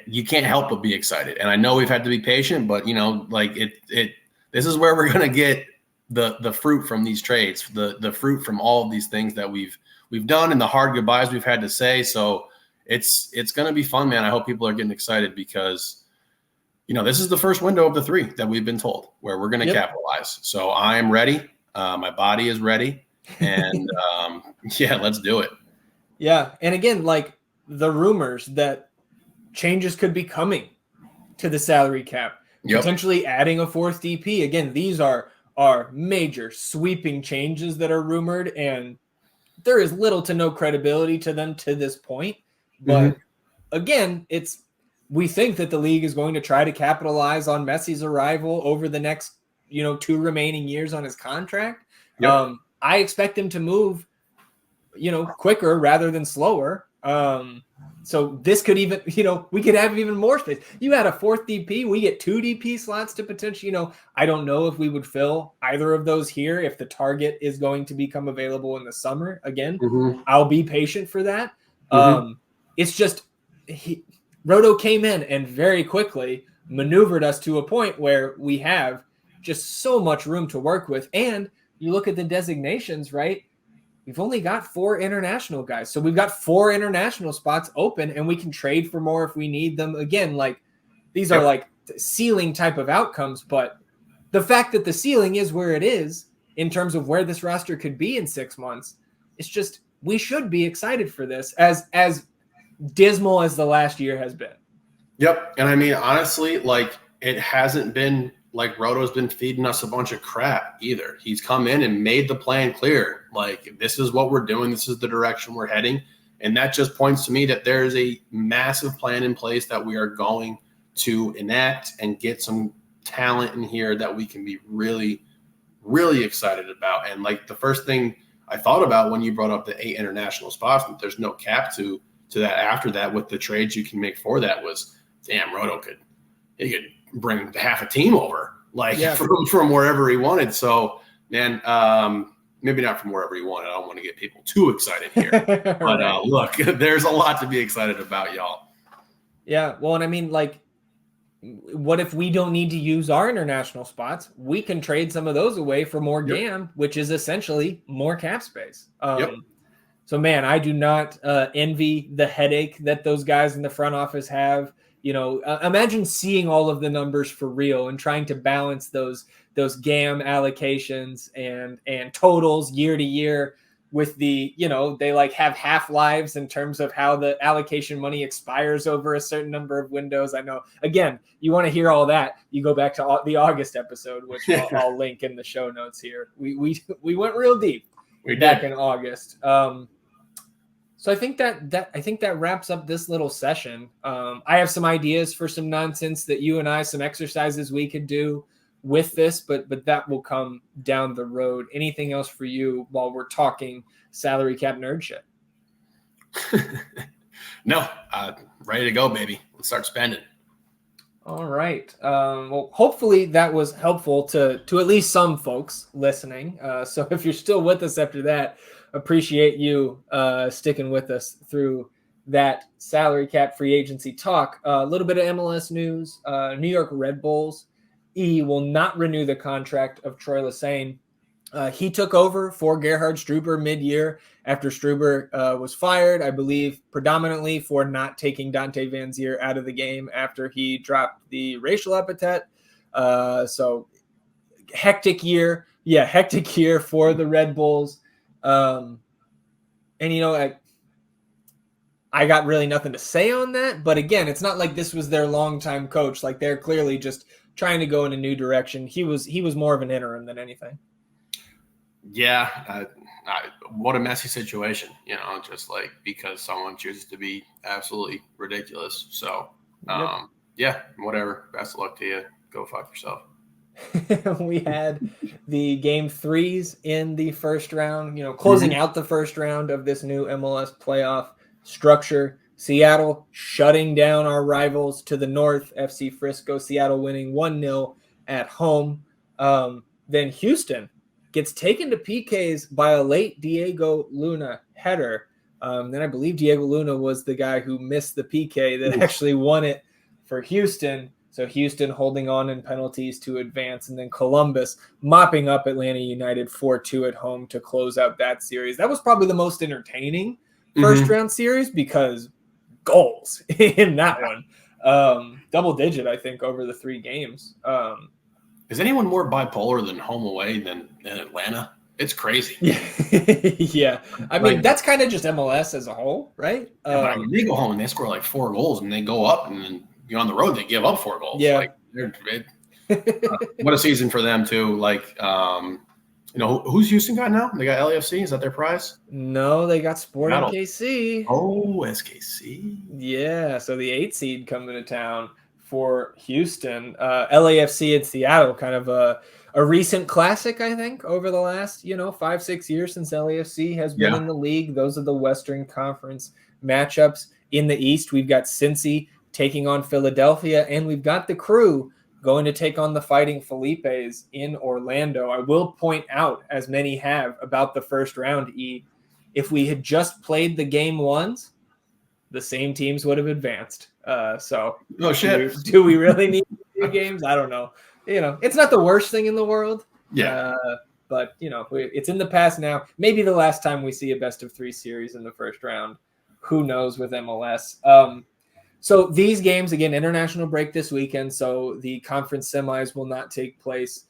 you can't help but be excited. And I know we've had to be patient, but this is where we're going to get the fruit from these trades, the fruit from all of these things that we've done and the hard goodbyes we've had to say. So it's going to be fun, man. I hope people are getting excited because this is the first window of the 3 that we've been told where we're going to capitalize. So I am ready. My body is ready. And let's do it. Yeah. And again, the rumors that changes could be coming to the salary cap, potentially adding a 4th DP. Again, these are major sweeping changes that are rumored, and there is little to no credibility to them to this point. But again, we think that the league is going to try to capitalize on Messi's arrival over the next, 2 remaining years on his contract. I expect him to move, quicker rather than slower. So this could even, we could have even more space. You had a fourth DP, we get 2 DP slots to potentially, I don't know if we would fill either of those here if the target is going to become available in the summer. Again, I'll be patient for that. It's just Rodo came in and very quickly maneuvered us to a point where we have just so much room to work with. And you look at the designations, right? We've only got 4 international guys. So we've got 4 international spots open and we can trade for more if we need them. Again, like these are like ceiling type of outcomes, but the fact that the ceiling is where it is in terms of where this roster could be in 6 months, it's just, we should be excited for this as dismal as the last year has been. Yep. And I mean, honestly, like it hasn't been like Roto's been feeding us a bunch of crap either. He's come in and made the plan clear. Like, this is what we're doing. This is the direction we're heading. And that just points to me that there is a massive plan in place that we are going to enact and get some talent in here that we can be really, really excited about. And like the first thing I thought about when you brought up the 8 international spots, that there's no cap to that after that with the trades you can make for that was, damn, Rodo could bring half a team over, like from wherever he wanted. So, man, maybe not from wherever he wanted. I don't want to get people too excited here. But look, there's a lot to be excited about, y'all. Yeah, well, and I mean, like, what if we don't need to use our international spots? We can trade some of those away for more GAM, which is essentially more cap space. So, man, I do not envy the headache that those guys in the front office have. Imagine seeing all of the numbers for real and trying to balance those GAM allocations and totals year to year with the, they like have half lives in terms of how the allocation money expires over a certain number of windows. I know, again, you want to hear all that, you go back to the August episode, which I'll link in the show notes here. We went real deep back in August. So I think that wraps up this little session. I have some ideas for some nonsense that you and I, some exercises we could do with this, but that will come down the road. Anything else for you while we're talking salary cap nerd shit? No, ready to go, baby. Let's start spending. All right. Well, hopefully that was helpful to at least some folks listening. So if you're still with us after that, appreciate you sticking with us through that salary cap free agency talk. A little bit of MLS news. New York Red Bulls will not renew the contract of Troy Lesesne. He took over for Gerhard Struber mid-year after Struber was fired, I believe, predominantly for not taking Dante Van Zier out of the game after he dropped the racial epithet. So hectic year. Yeah, hectic year for the Red Bulls. And, I got really nothing to say on that. But again, it's not like this was their longtime coach. Like, they're clearly just trying to go in a new direction. He was more of an interim than anything. Yeah, what a messy situation, just like because someone chooses to be absolutely ridiculous. So, yeah, whatever. Best of luck to you. Go fuck yourself. We had the game 3s in the first round, closing out the first round of this new MLS playoff structure. Seattle shutting down our rivals to the north, FC Frisco. Seattle winning 1-0 at home. Then Houston gets taken to PKs by a late Diego Luna header. Then I believe Diego Luna was the guy who missed the PK that actually won it for Houston. So Houston holding on in penalties to advance. And then Columbus mopping up Atlanta United 4-2 at home to close out that series. That was probably the most entertaining first round series because goals in that one. Double digit, I think, over the 3 games. Is anyone more bipolar than home away than Atlanta? It's crazy. Yeah. I mean, that's kind of just MLS as a whole, right? But they go home and they score like 4 goals and they go up and then on the road they give up 4 goals. Yeah. Like, what a season for them too. Like, who's Houston got now? They got LAFC. Is that their prize? No, they got Sporting KC. Oh, SKC. Yeah. So the 8 seed coming to town for Houston. LAFC and Seattle, kind of a recent classic, I think, over the last 5-6 years since LAFC has been in the league. Those are the Western Conference matchups. In the East, we've got Cincy taking on Philadelphia, and we've got the Crew going to take on the Fighting Felipes in Orlando. I will point out, as many have, about the first round, if we had just played the game ones, the same teams would have advanced. So oh shit, do we really need two games? I don't know. It's not the worst thing in the world. Yeah. But it's in the past now. Maybe the last time we see a best of 3 series in the first round. Who knows with MLS? So these games, again, international break this weekend. So the conference semis will not take place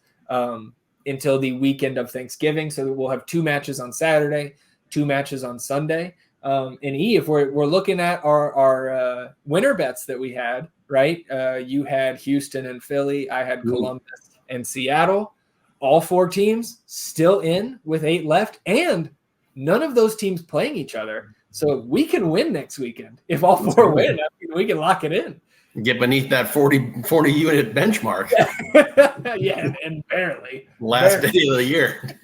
until the weekend of Thanksgiving. So we'll have 2 matches on Saturday, 2 matches on Sunday. And if we're looking at our winner bets that we had, right? You had Houston and Philly. I had Columbus and Seattle. All 4 teams still in with 8 left, and none of those teams playing each other. So we can win next weekend. If all 4 win, we can lock it in. Get beneath that 40 unit benchmark. Yeah, and barely. Last day of the year.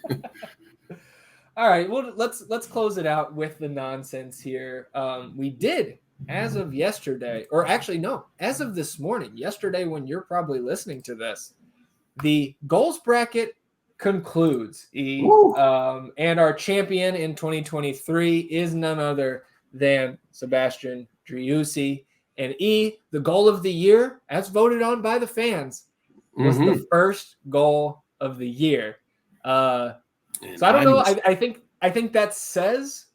All right, well, let's close it out with the nonsense here. We did, as of yesterday, or actually, no, as of this morning, yesterday when you're probably listening to this, the goals bracket concludes, and our champion in 2023 is none other than Sebastian Driussi. And the goal of the year, as voted on by the fans, was the first goal of the year. So I don't know. I think that says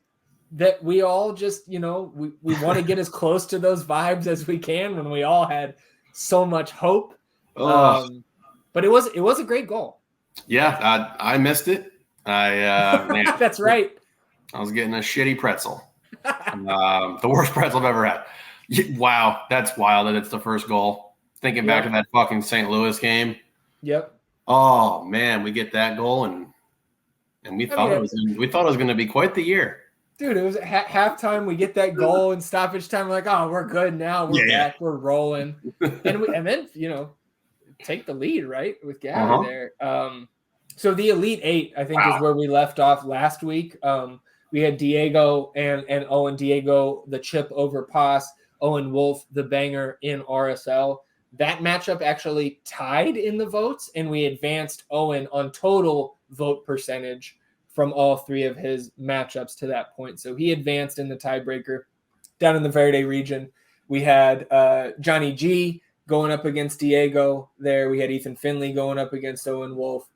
that we all just, we want to get as close to those vibes as we can when we all had so much hope. But it was a great goal. Yeah, I missed it. Man, that's right. I was getting a shitty pretzel. The worst pretzel I've ever had. Wow, that's wild that it's the first goal. Thinking back to that fucking St. Louis game. Yep. Oh man, we get that goal and we thought it was going to be quite the year. Dude, it was halftime. We get that goal and stoppage time. We're like, oh, we're good now. We're back. We're rolling. And then take the lead, right, with Gabby there. So the Elite 8, I think, is where we left off last week. We had Diego and Owen. Diego, the chip over Paz. Owen Wolf, the banger in RSL. That matchup actually tied in the votes, and we advanced Owen on total vote percentage from all 3 of his matchups to that point. So he advanced in the tiebreaker. Down in the Verde region, we had Johnny G going up against Diego there. We had Ethan Finley going up against Owen Wolf.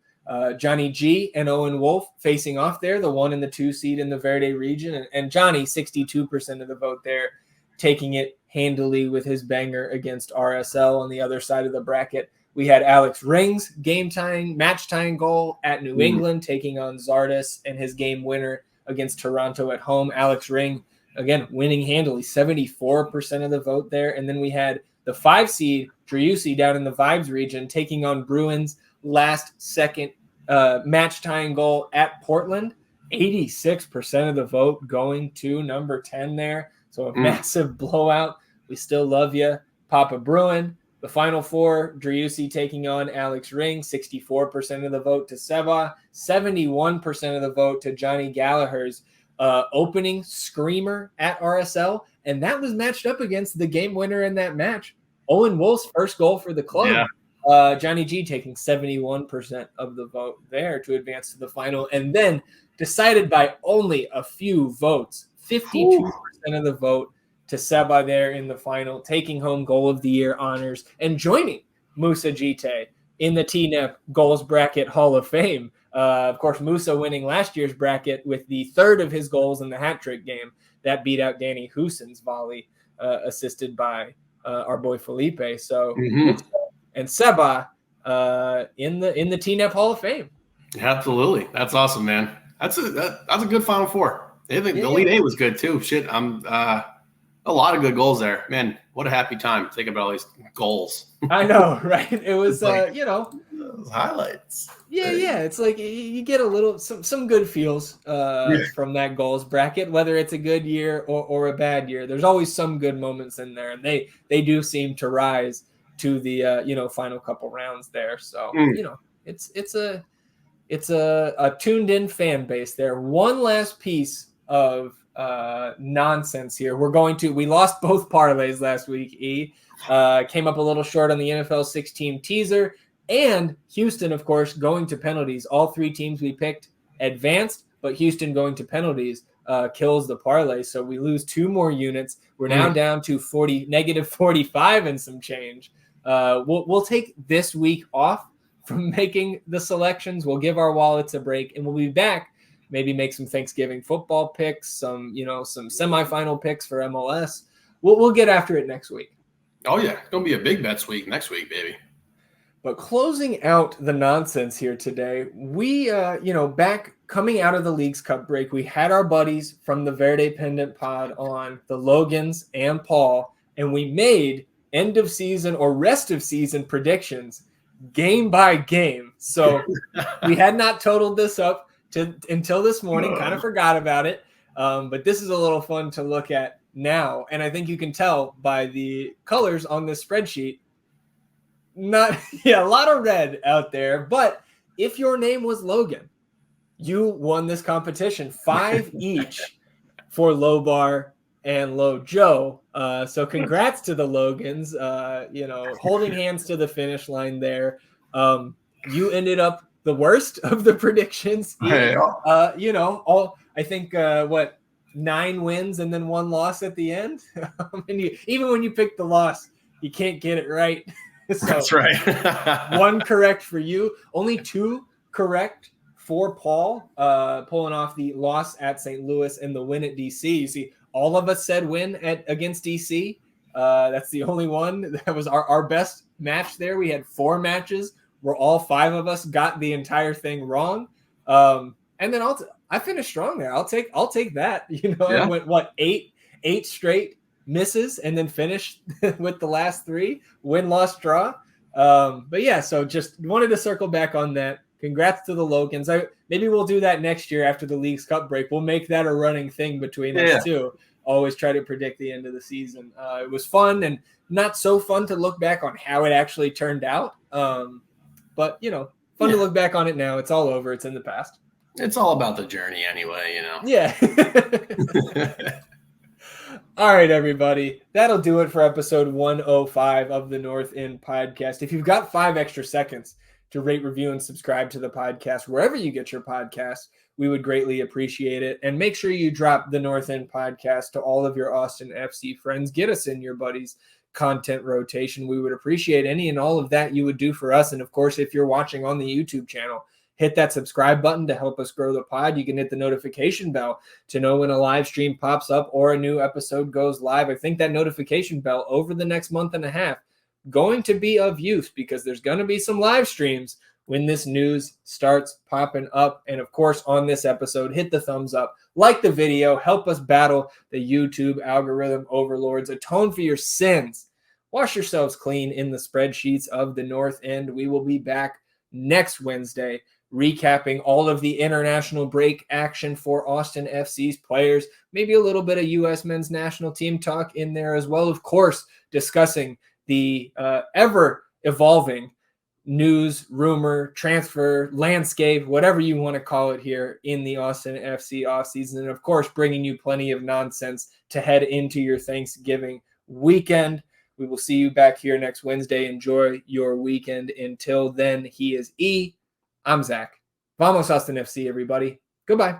Johnny G and Owen Wolf facing off there, the 1 and the 2 seed in the Verde region. And Johnny, 62% of the vote there, taking it handily with his banger against RSL on the other side of the bracket. We had Alex Ring's match-tying goal at New England, taking on Zardes and his game winner against Toronto at home. Alex Ring, again, winning handily, 74% of the vote there. And then we had the 5 seed, Driussi, down in the Vibes region, taking on Bruins' last-second match-tying goal at Portland. 86% of the vote going to number 10 there. So a massive blowout. We still love you, Papa Bruin. The Final Four, Driussi taking on Alex Ring, 64% of the vote to Seba, 71% of the vote to Johnny Gallagher's opening screamer at RSL. And that was matched up against the game winner in that match, Owen Wolf's first goal for the club. Yeah. Johnny G taking 71% of the vote there to advance to the final. And then decided by only a few votes, 52% of the vote to Seba there in the final, taking home goal of the year honors and joining Musa Jite in the TNEP goals bracket Hall of Fame. Of course, Musa winning last year's bracket with the 3rd of his goals in the hat trick game that beat out Danny Houston's volley, assisted by our boy Felipe. So, and Seba in the TNEP Hall of Fame. Absolutely, that's awesome, man. That's a good Final Four. I think the Elite 8 was good too. Shit, a lot of good goals there. Man, what a happy time thinking about all these goals. I know, right? It was, those highlights. Yeah. It's like you get a little, some good feels from that goals bracket, whether it's a good year or a bad year. There's always some good moments in there, and they do seem to rise to the, final couple rounds there. So, it's a tuned in fan base there. One last piece of nonsense here. We lost both parlays last week, E. Came up a little short on the NFL 6-team teaser. And Houston, of course, going to penalties. All 3 teams we picked advanced, but Houston going to penalties kills the parlay. So we lose 2 more units. We're now down to negative 45 and some change. We'll take this week off from making the selections. We'll give our wallets a break, and we'll be back. Maybe make some Thanksgiving football picks, some semifinal picks for MLS. We'll get after it next week. Oh yeah, it's gonna be a big bets week next week, baby. But closing out the nonsense here today, we back coming out of the Leagues Cup break, we had our buddies from the Verde Pendant Pod on, the Logans and Paul, and we made end of season or rest of season predictions game by game. So we had not totaled this up until this morning, kind of forgot about it. But this is a little fun to look at now. And I think you can tell by the colors on this spreadsheet, a lot of red out there. But if your name was Logan, you won this competition, 5 each for Low Bar and Low Joe. So congrats to the Logans, holding hands to the finish line there. You ended up the worst of the predictions. Hey, I think 9 wins and then 1 loss at the end. Even when you pick the loss, you can't get it right. So that's right. 1 correct for you, only 2 correct for Paul, pulling off the loss at St. Louis and the win at DC. You see, all of us said win against DC. That's the only one. That was our best match there. We had 4 matches where all 5 of us got the entire thing wrong. And then I finished strong there. I'll take that. I went 8 straight misses and then finished with the last 3 win, loss, draw. But yeah, so just wanted to circle back on that. Congrats to the Logans. Maybe we'll do that next year after the Leagues Cup break. We'll make that a running thing between us too. Always try to predict the end of the season. It was fun and not so fun to look back on how it actually turned out. But fun to look back on it now. It's all over. It's in the past. It's all about the journey anyway, Yeah. All right, everybody. That'll do it for episode 105 of the North End Podcast. If you've got 5 extra seconds to rate, review, and subscribe to the podcast wherever you get your podcasts, we would greatly appreciate it. And make sure you drop the North End Podcast to all of your Austin FC friends. Get us in your buddies' content rotation. We would appreciate any and all of that you would do for us. And of course, if you're watching on the YouTube channel, hit that subscribe button to help us grow the pod. You can hit the notification bell to know when a live stream pops up or a new episode goes live. I think that notification bell over the next month and a half going to be of use because there's going to be some live streams when this news starts popping up. And of course, on this episode, hit the thumbs up, like the video, help us battle the YouTube algorithm overlords, atone for your sins, wash yourselves clean in the spreadsheets of the North End. We will be back next Wednesday, recapping all of the international break action for Austin FC's players, maybe a little bit of U.S. men's national team talk in there as well. Of course, discussing the ever-evolving news, rumor, transfer, landscape, whatever you want to call it here in the Austin FC offseason. And of course, bringing you plenty of nonsense to head into your Thanksgiving weekend. We will see you back here next Wednesday. Enjoy your weekend. Until then, he is E. I'm Zach. Vamos Austin FC, everybody. Goodbye.